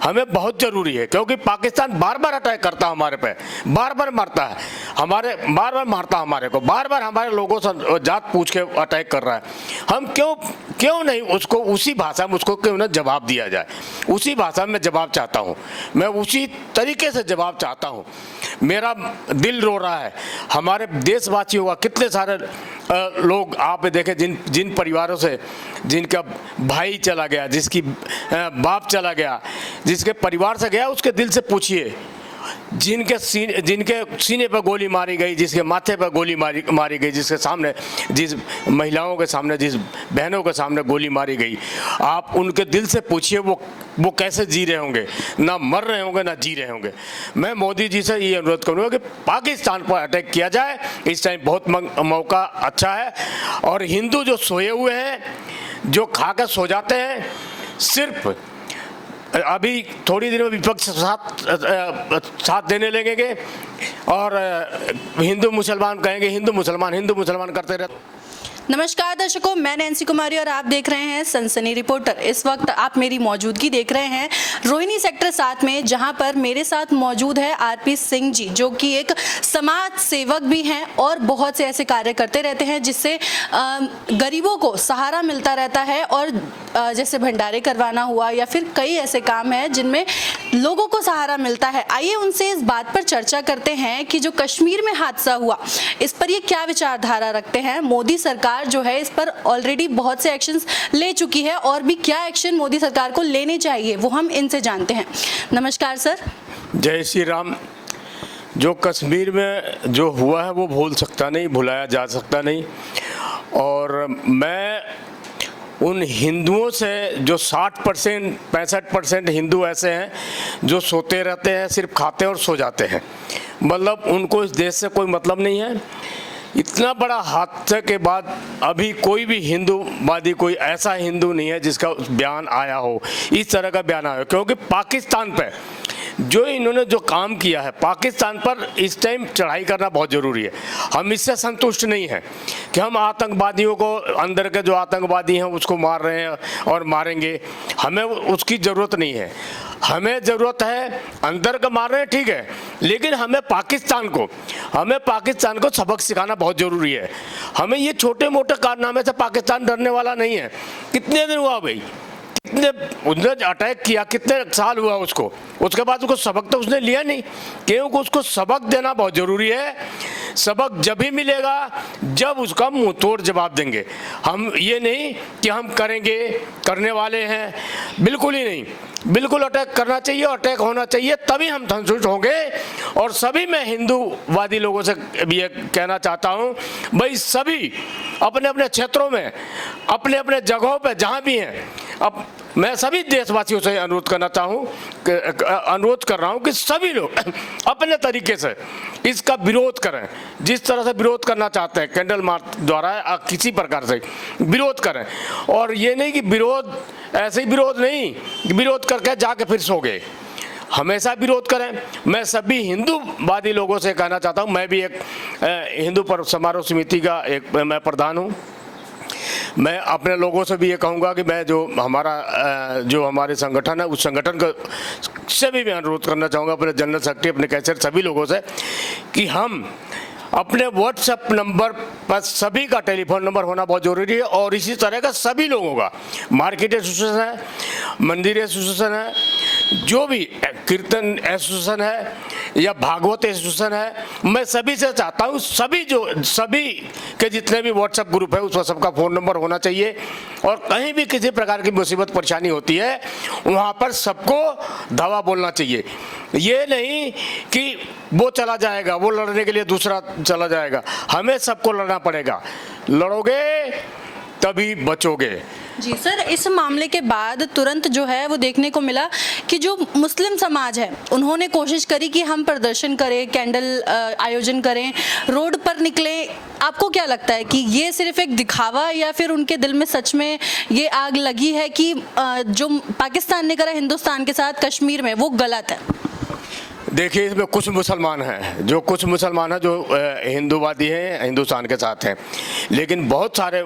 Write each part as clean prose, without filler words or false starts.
हमें बहुत ज़रूरी है, क्योंकि पाकिस्तान बार बार अटैक करता है हमारे पे, बार बार मारता है बार बार मारता है हमारे को, बार बार हमारे लोगों से जात पूछ के अटैक कर रहा है। हम क्यों नहीं उसको उसी भाषा में उसको क्यों ना जवाब दिया जाए। उसी भाषा में जवाब चाहता हूँ, मैं उसी तरीके से जवाब चाहता हूँ। मेरा दिल रो रहा है, हमारे देशवासियों का कितने सारे लोग आप देखें जिन परिवारों से जिनका भाई चला गया, जिसकी बाप चला गया, जिसके परिवार से गया, उसके दिल से पूछिए। जिनके सीने पर गोली मारी गई, जिसके माथे पर गोली मारी गई, जिसके सामने जिस महिलाओं के सामने, जिस बहनों के सामने गोली मारी गई, आप उनके दिल से पूछिए वो कैसे जी रहे होंगे, ना मर रहे होंगे ना जी रहे होंगे। मैं मोदी जी से ये अनुरोध करूँगा कि पाकिस्तान पर अटैक किया जाए। इस टाइम बहुत मौका अच्छा है, और हिंदू जो सोए हुए हैं, जो खा कर सो जाते हैं, सिर्फ अभी थोड़ी देर में विपक्ष साथ देने लगेंगे और हिंदू मुसलमान कहेंगे, हिंदू मुसलमान करते रहते। नमस्कार दर्शकों, मैं नैन्सी कुमारी और आप देख रहे हैं सनसनी रिपोर्टर। इस वक्त आप मेरी मौजूदगी देख रहे हैं रोहिणी सेक्टर 7 में, जहां पर मेरे साथ मौजूद है आरपी सिंह जी, जो कि एक समाज सेवक भी हैं और बहुत से ऐसे कार्य करते रहते हैं जिससे गरीबों को सहारा मिलता रहता है। और जैसे भंडारे करवाना हुआ या फिर कई ऐसे काम हैं जिनमें लोगों को सहारा मिलता है। आइए उनसे इस बात पर चर्चा करते हैं कि जो कश्मीर में हादसा हुआ, इस पर ये क्या विचारधारा रखते हैं। मोदी सरकार जो है इस पर ऑलरेडी बहुत से एक्शंस ले चुकी है, और भी क्या एक्शन मोदी सरकार को लेने चाहिए वो हम इनसे जानते हैं। नमस्कार सर। जय श्री राम। जो कश्मीर में जो हुआ है वो भूल सकता नहीं, भुलाया जा सकता नहीं। और मैं उन हिंदुओं से जो 60% 65% हिंदू ऐसे हैं जो सोते रहते हैं, सिर्फ खाते और सो जाते हैं, मतलब उनको इस देश से कोई मतलब नहीं है। इतना बड़ा हादसे के बाद अभी कोई भी हिंदूवादी, कोई ऐसा हिंदू नहीं है जिसका बयान आया हो, इस तरह का बयान आया हो। क्योंकि पाकिस्तान पे जो इन्होंने जो काम किया है, पाकिस्तान पर इस टाइम चढ़ाई करना बहुत ज़रूरी है। हम इससे संतुष्ट नहीं हैं कि हम आतंकवादियों को, अंदर के जो आतंकवादी हैं उसको मार रहे हैं और मारेंगे। हमें उसकी ज़रूरत नहीं है। हमें ज़रूरत है अंदर का मार रहे हैं, ठीक है, लेकिन हमें पाकिस्तान को सबक सिखाना बहुत ज़रूरी है। हमें ये छोटे मोटे कारनामे से पाकिस्तान डरने वाला नहीं है। कितने दिन हुआ भाई, उसने अटैक किया, कितने साल हुआ उसको, उसके बाद उसको सबक तो उसने लिया नहीं। क्योंकि उसको सबक देना बहुत ज़रूरी है। सबक जब भी मिलेगा जब उसका मुंह तोड़ जवाब देंगे। हम ये नहीं कि हम करेंगे, करने वाले हैं, बिल्कुल ही नहीं। बिल्कुल अटैक करना चाहिए, अटैक होना चाहिए, तभी हम संतुष्ट होंगे। और सभी मैं हिंदूवादी लोगों से भी ये कहना चाहता हूँ, भाई सभी अपने अपने क्षेत्रों में, अपने अपने जगहों पे जहाँ भी हैं, अब मैं सभी देशवासियों से अनुरोध कर रहा हूँ कि सभी लोग अपने तरीके से इसका विरोध करें। जिस तरह से विरोध करना चाहते हैं, कैंडल मार्च द्वारा किसी प्रकार से विरोध करें। और ये नहीं कि विरोध ऐसे ही विरोध नहीं, विरोध करके जाके फिर सो गए। हमेशा विरोध करें। मैं सभी हिंदूवादी लोगों से कहना चाहता हूँ, मैं भी एक हिंदू पर्व समारोह समिति का मैं प्रधान हूँ। मैं अपने लोगों से भी ये कहूँगा कि मैं जो हमारे संगठन है, उस संगठन से भी मैं अनुरोध करना चाहूँगा, अपने जनरल सेक्रेटरी, अपने कैसेट सभी लोगों से, कि हम अपने व्हाट्सएप नंबर पर सभी का टेलीफोन नंबर होना बहुत ज़रूरी है। और इसी तरह का सभी लोगों का, मार्केट एसोसिएशन है, मंदिर एसोसिएशन है, जो भी कीर्तन एसोसिएशन है या भागवत एसोसिएशन है, मैं सभी से चाहता हूँ, सभी के जितने भी व्हाट्सएप ग्रुप है उस पर सबका फ़ोन नंबर होना चाहिए। और कहीं भी किसी प्रकार की मुसीबत परेशानी होती है, वहाँ पर सबको धावा बोलना चाहिए। ये नहीं कि वो चला जाएगा, वो लड़ने के लिए दूसरा चला जाएगा। हमें सबको लड़ना पड़ेगा। लड़ोगे तभी बचोगे। जी सर, इस मामले के बाद तुरंत जो है वो देखने को मिला कि जो मुस्लिम समाज है उन्होंने कोशिश करी कि हम प्रदर्शन करें, कैंडल आयोजन करें, रोड पर निकलें। आपको क्या लगता है कि ये सिर्फ एक दिखावा, या फिर उनके दिल में सच में ये आग लगी है कि जो पाकिस्तान ने करा हिंदुस्तान के साथ कश्मीर में वो गलत है? देखिए, इसमें कुछ मुसलमान हैं जो हिंदूवादी हैं, हिंदुस्तान के साथ हैं, लेकिन बहुत सारे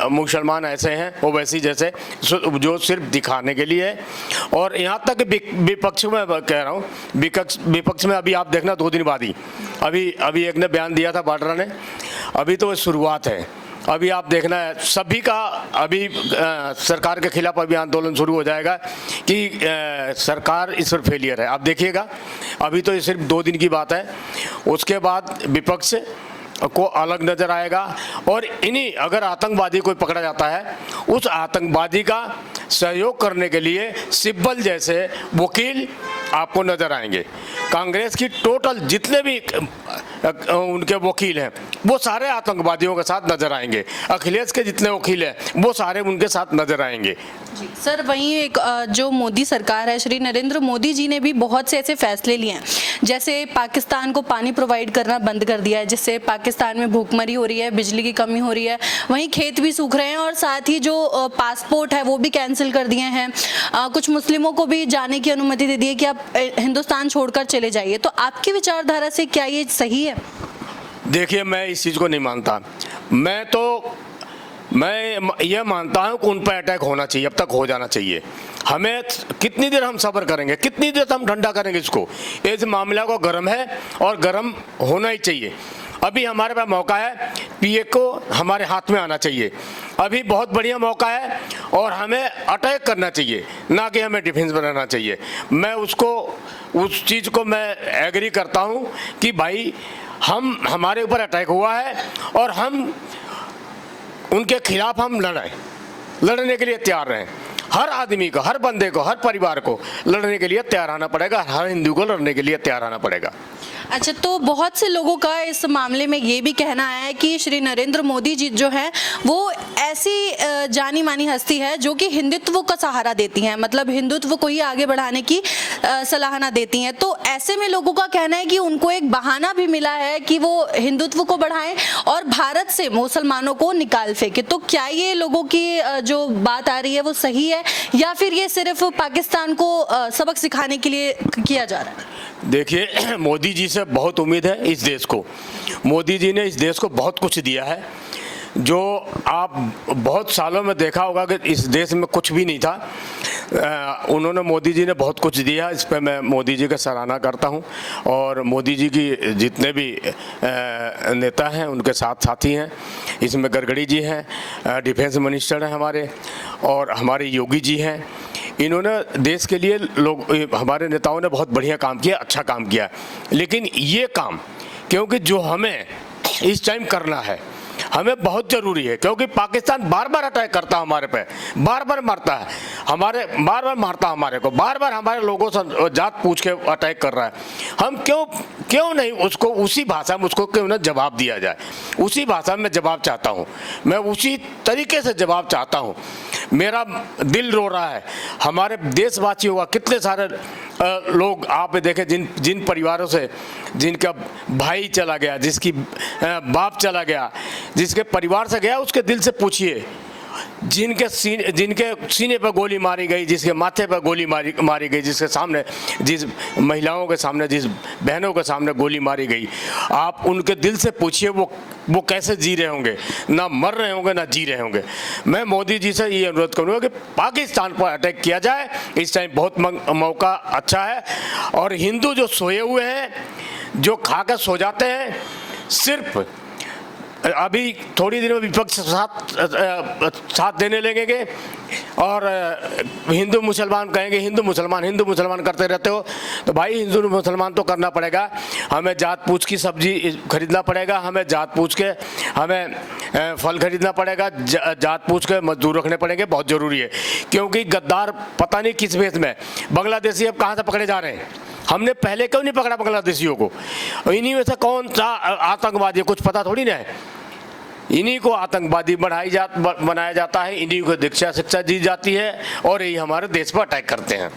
मुसलमान ऐसे हैं ओवैसी जैसे जो सिर्फ दिखाने के लिए है। और यहाँ तक विपक्ष में कह रहा हूँ, विपक्ष में अभी आप देखना 2 दिन बाद ही अभी एक ने बयान दिया था, बाड्रा ने, अभी तो शुरुआत है। अभी आप देखना है सभी का, अभी सरकार के खिलाफ अभी आंदोलन शुरू हो जाएगा कि सरकार इस पर फेलियर है। आप देखिएगा, अभी तो ये सिर्फ 2 दिन की बात है, उसके बाद विपक्ष को अलग नजर आएगा। और इन्हीं, अगर आतंकवादी कोई पकड़ा जाता है, उस आतंकवादी का सहयोग करने के लिए सिब्बल जैसे वकील आपको नजर आएंगे। कांग्रेस की टोटल जितने भी उनके वकील हैं वो सारे आतंकवादियों के साथ नजर आएंगे। अखिलेश के जितने वकील हैं वो सारे उनके साथ नजर आएंगे। जी सर, वहीं एक जो मोदी सरकार है, श्री नरेंद्र मोदी जी ने भी बहुत से ऐसे फैसले लिए हैं, जैसे पाकिस्तान को पानी प्रोवाइड करना बंद कर दिया है, जिससे पाकिस्तान में भूखमरी हो रही है, बिजली की कमी हो रही है, वहीं खेत भी सूख रहे हैं, और साथ ही जो पासपोर्ट है वो भी कैंसिल कर दिए हैं। कुछ मुस्लिमों को भी जाने की अनुमति दे दी है कि आप हिंदुस्तान छोड़कर चले जाइए। तो आपकी विचारधारा से क्या ये सही है? देखिए, मैं इस चीज़ को नहीं मानता। मैं ये मानता हूँ कि उन पर अटैक होना चाहिए, अब तक हो जाना चाहिए। हमें कितनी देर हम सब्र करेंगे, कितनी देर हम ठंडा करेंगे इसको? इस मामला को गर्म है और गर्म होना ही चाहिए। अभी हमारे पास मौका है, पीए को हमारे हाथ में आना चाहिए। अभी बहुत बढ़िया मौका है और हमें अटैक करना चाहिए, ना कि हमें डिफेंस बनाना चाहिए। मैं उस चीज़ को मैं एग्री करता हूँ कि भाई हमारे ऊपर अटैक हुआ है और हम उनके खिलाफ हम लड़ने के लिए तैयार रहें। हर आदमी को, हर बंदे को, हर परिवार को लड़ने के लिए तैयार आना पड़ेगा, हर हिंदू को लड़ने के लिए तैयार आना पड़ेगा। अच्छा, तो बहुत से लोगों का इस मामले में ये भी कहना है कि श्री नरेंद्र मोदी जी जो हैं वो ऐसी जानी मानी हस्ती है जो कि हिंदुत्व का सहारा देती हैं, मतलब हिंदुत्व को ही आगे बढ़ाने की सलाहना देती हैं। तो ऐसे में लोगों का कहना है कि उनको एक बहाना भी मिला है कि वो हिंदुत्व को बढ़ाएं और भारत से मुसलमानों को निकाल फेंके। तो क्या ये लोगों की जो बात आ रही है वो सही है, या फिर ये सिर्फ पाकिस्तान को सबक सिखाने के लिए किया जा रहा है? देखिए, मोदी जी से बहुत उम्मीद है इस देश को। मोदी जी ने इस देश को बहुत कुछ दिया है, जो आप बहुत सालों में देखा होगा कि इस देश में कुछ भी नहीं था। उन्होंने, मोदी जी ने बहुत कुछ दिया, इस पर मैं मोदी जी का सराहना करता हूं। और मोदी जी की जितने भी नेता हैं उनके साथ साथी हैं, इसमें गडकरी जी हैं, डिफेंस मिनिस्टर हैं हमारे, और हमारे योगी जी हैं। इन्होंने देश के लिए, हमारे नेताओं ने बहुत बढ़िया काम किया, अच्छा काम किया। लेकिन ये काम, क्योंकि जो हमें इस टाइम करना है, हमें बहुत ज़रूरी है, क्योंकि पाकिस्तान बार बार अटैक करता है हमारे पे, बार बार मारता है बार बार मारता है हमारे को, बार बार हमारे लोगों से जात पूछ के अटैक कर रहा है। हम क्यों नहीं उसको उसी भाषा में उसको क्यों ना जवाब दिया जाए? उसी भाषा में जवाब चाहता हूँ, मैं उसी तरीके से जवाब चाहता हूँ। मेरा दिल रो रहा है, हमारे देशवासियों का, कितने सारे लोग आप देखें जिन परिवारों से, जिनका भाई चला गया, जिसकी बाप चला गया, जिसके परिवार से गया, उसके दिल से पूछिए। जिनके सीने पर गोली मारी गई, जिसके माथे पर गोली मारी गई, जिसके सामने, जिस महिलाओं के सामने, जिस बहनों के सामने गोली मारी गई, आप उनके दिल से पूछिए वो कैसे जी रहे होंगे, ना मर रहे होंगे ना जी रहे होंगे। मैं मोदी जी से ये अनुरोध करूँगा कि पाकिस्तान पर अटैक किया जाए, इस टाइम बहुत मौका अच्छा है। और हिंदू जो सोए हुए हैं, जो खा कर सो जाते हैं, सिर्फ अभी थोड़ी देर में विपक्ष साथ देने लगेंगे और हिंदू मुसलमान कहेंगे, हिंदू मुसलमान करते रहते हो। तो भाई, हिंदू मुसलमान तो करना पड़ेगा, हमें जात पूछ की सब्जी खरीदना पड़ेगा, हमें जात पूछ के हमें फल खरीदना पड़ेगा, जात पूछ के मजदूर रखने पड़ेंगे, बहुत ज़रूरी है। क्योंकि गद्दार पता नहीं किस बेस में, बांग्लादेशी अब कहाँ से पकड़े जा रहे हैं। हमने पहले क्यों नहीं पकड़ा बांग्लादेशियों को? इन्हीं में से कौन सा आतंकवादी, कुछ पता थोड़ी ना है। इन्हीं को आतंकवादी बनाया जाता है, इन्हीं को शिक्षा दी जाती है और यही हमारे देश पर अटैक करते हैं।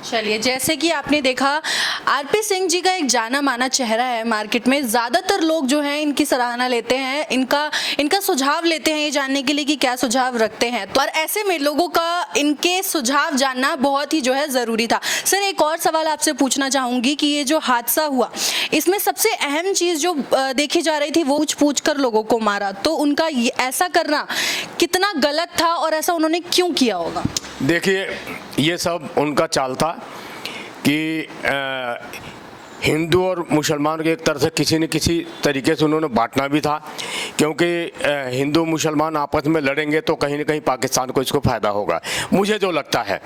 चलिए, जैसे कि आपने देखा आरपी सिंह जी का एक जाना माना चेहरा है मार्केट में। ज़्यादातर लोग जो हैं इनकी सराहना लेते हैं, इनका सुझाव लेते हैं ये जानने के लिए कि क्या सुझाव रखते हैं। तो और ऐसे में लोगों का इनके सुझाव जानना बहुत ही जो है ज़रूरी था। सर, एक और सवाल आपसे पूछना चाहूँगी कि ये जो हादसा हुआ इसमें सबसे अहम चीज़ जो देखी जा रही थी वो पूछ कर लोगों को मारा, तो उनका ऐसा करना कितना गलत था और ऐसा उन्होंने क्यों किया होगा? देखिए, ये सब उनका चाल था कि हिंदू और मुसलमान के एक तरह से किसी न किसी तरीके से उन्होंने बांटना भी था, क्योंकि हिंदू मुसलमान आपस में लड़ेंगे तो कहीं ना कहीं पाकिस्तान को इसको फ़ायदा होगा, मुझे जो लगता है।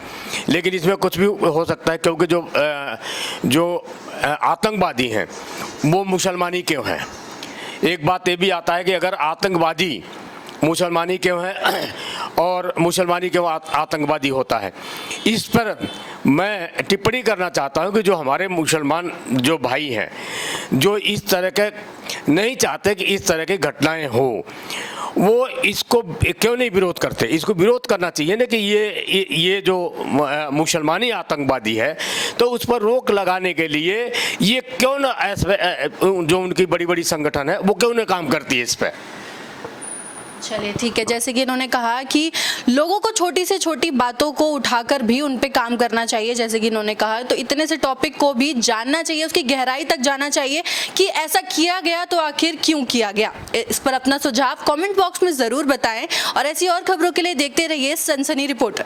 लेकिन इसमें कुछ भी हो सकता है, क्योंकि जो आतंकवादी हैं वो मुसलमानी क्यों हैं। एक बात ये भी आता है कि अगर आतंकवादी मुसलमानी क्यों है और मुसलमानी क्यों आतंकवादी होता है, इस पर मैं टिप्पणी करना चाहता हूं कि जो हमारे मुसलमान जो भाई हैं, जो इस तरह के नहीं चाहते कि इस तरह की घटनाएं हो, वो इसको क्यों नहीं विरोध करते। इसको विरोध करना चाहिए ना कि ये जो मुसलमानी आतंकवादी है, तो उस पर रोक लगाने के लिए ये क्यों ना जो उनकी बड़ी बड़ी संगठन है वो क्यों ना काम करती है इस पर। चलिए, ठीक है। जैसे कि इन्होंने कहा कि लोगों को छोटी से छोटी बातों को उठाकर भी उन पे काम करना चाहिए, जैसे कि इन्होंने कहा, तो इतने से टॉपिक को भी जानना चाहिए, उसकी गहराई तक जाना चाहिए कि ऐसा किया गया तो आखिर क्यों किया गया। इस पर अपना सुझाव कमेंट बॉक्स में ज़रूर बताएं और ऐसी और खबरों के लिए देखते रहिए सनसनी रिपोर्टर।